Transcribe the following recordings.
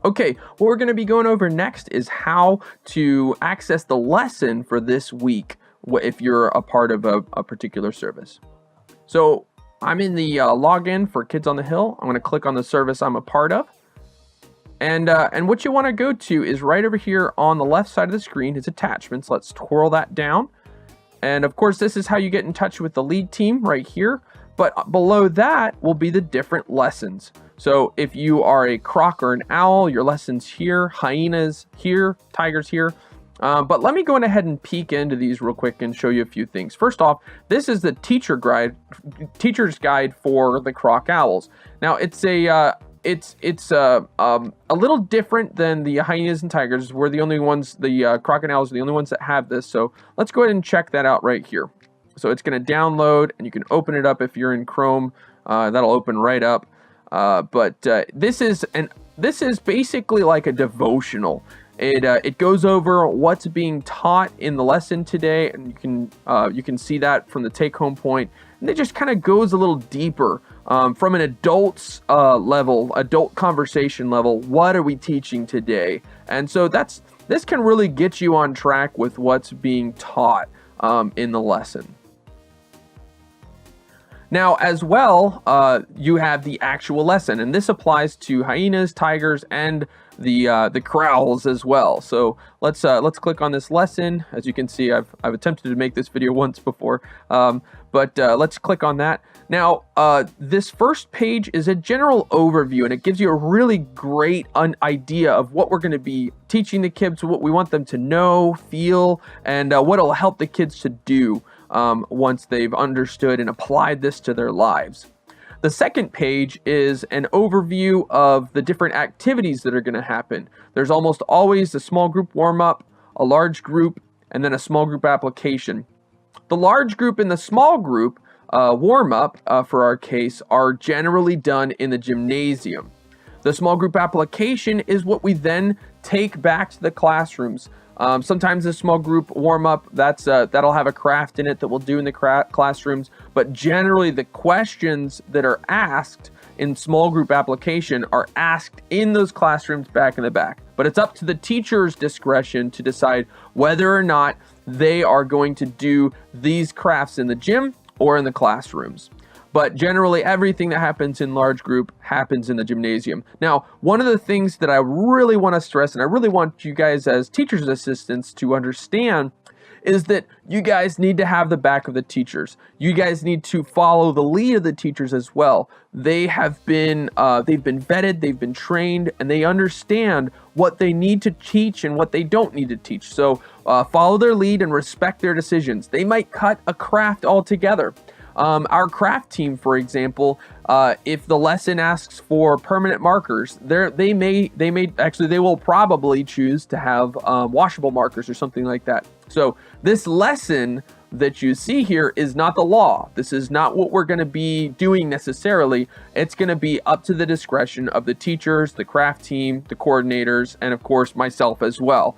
Okay, what we're going to be going over next is how to access the lesson for this week if you're a part of a particular service. So I'm in the login for Kids on the Hill. I'm going to click on the service I'm a part of. And what you want to go to is right over here on the left side of the screen is attachments. Let's twirl that down. And of course, this is how you get in touch with the lead team right here. But below that will be the different lessons. So if you are a croc or an owl, your lessons here, hyenas here, tigers here. But let me go ahead and peek into these real quick and show you a few things. First off, this is the teacher's guide for the croc owls. Now it's a little different than the hyenas and tigers. We're the only ones, the croc and owls are the only ones that have this. So let's go ahead and check that out right here. So it's going to download, and you can open it up if you're in Chrome. That'll open right up. But this is basically like a devotional. It goes over what's being taught in the lesson today, and you can see that from the take-home point. And it just kind of goes a little deeper from an adult's level, adult conversation level. What are we teaching today? And so this can really get you on track with what's being taught in the lesson. Now, as well, you have the actual lesson, and this applies to hyenas, tigers, and the crowls as well. So let's click on this lesson. As you can see, I've attempted to make this video once before, but let's click on that. Now, this first page is a general overview, and it gives you a really great idea of what we're going to be teaching the kids, what we want them to know, feel, and what will help the kids to do once they've understood and applied this to their lives. The second page is an overview of the different activities that are going to happen. There's almost always a small group warm-up, a large group, and then a small group application. The large group and the small group warm-up, for our case, are generally done in the gymnasium. The small group application is what we then take back to the classrooms. Sometimes a small group warm-up, that'll have a craft in it that we'll do in the classrooms, but generally the questions that are asked in small group application are asked in those classrooms back in the back. But it's up to the teacher's discretion to decide whether or not they are going to do these crafts in the gym or in the classrooms. But generally, everything that happens in large group happens in the gymnasium. Now, one of the things that I really want to stress, and I really want you guys as teachers' assistants to understand, is that you guys need to have the back of the teachers. You guys need to follow the lead of the teachers as well. They have been, they've been vetted, they've been trained, and they understand what they need to teach and what they don't need to teach. So follow their lead and respect their decisions. They might cut a craft altogether. Our craft team, for example, if the lesson asks for permanent markers, they will probably choose to have washable markers or something like that. So this lesson that you see here is not the law. This is not what we're going to be doing necessarily. It's going to be up to the discretion of the teachers, the craft team, the coordinators, and of course myself as well.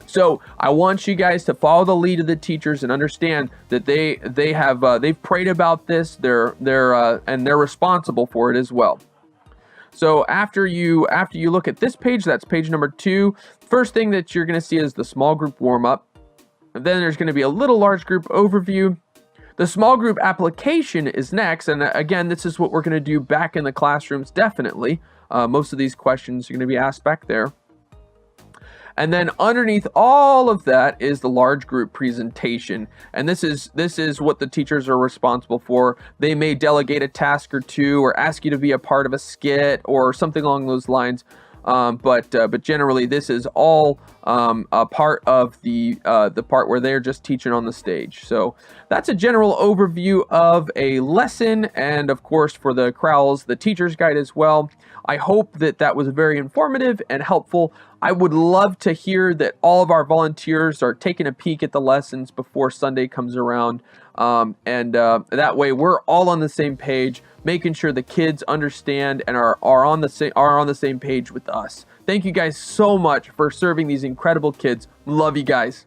So I want you guys to follow the lead of the teachers and understand that they've prayed about this. They're responsible for it as well. So after you look at this page, that's page number 2. First thing that you're going to see is the small group warm up. Then there's going to be a little large group overview. The small group application is next, and again, this is what we're going to do back in the classrooms. Definitely, most of these questions are going to be asked back there. And then underneath all of that is the large group presentation. And this is what the teachers are responsible for. They may delegate a task or two or ask you to be a part of a skit or something along those lines. But generally this is all a part of the part where they're just teaching on the stage. So that's a general overview of a lesson, and of course for the Crowls, the teacher's guide as well. I hope that was very informative and helpful. I would love to hear that all of our volunteers are taking a peek at the lessons before Sunday comes around, and that way we're all on the same page, making sure the kids understand and are on the same page with us. Thank you guys so much for serving these incredible kids. Love you guys.